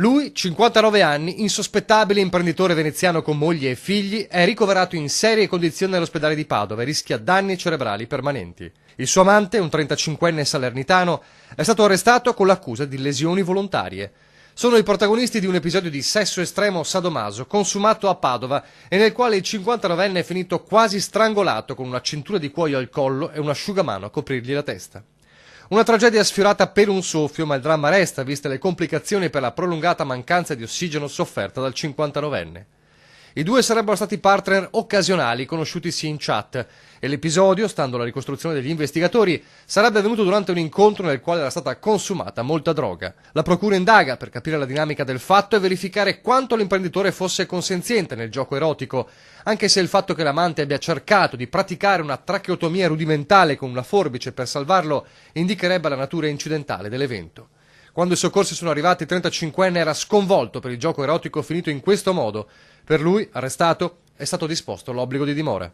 Lui, 59 anni, insospettabile imprenditore veneziano con moglie e figli, è ricoverato in serie condizioni all'ospedale di Padova e rischia danni cerebrali permanenti. Il suo amante, un 35enne salernitano, è stato arrestato con l'accusa di lesioni volontarie. Sono i protagonisti di un episodio di sesso estremo sadomaso consumato a Padova e nel quale il 59enne è finito quasi strangolato con una cintura di cuoio al collo e un asciugamano a coprirgli la testa. Una tragedia sfiorata per un soffio, ma il dramma resta, viste le complicazioni per la prolungata mancanza di ossigeno sofferta dal 59enne. I due sarebbero stati partner occasionali conosciutisi in chat e l'episodio, stando alla ricostruzione degli investigatori, sarebbe avvenuto durante un incontro nel quale era stata consumata molta droga. La procura indaga per capire la dinamica del fatto e verificare quanto l'imprenditore fosse consenziente nel gioco erotico, anche se il fatto che l'amante abbia cercato di praticare una tracheotomia rudimentale con una forbice per salvarlo indicherebbe la natura incidentale dell'evento. Quando i soccorsi sono arrivati, il 35enne era sconvolto per il gioco erotico finito in questo modo. Per lui, arrestato, è stato disposto l'obbligo di dimora.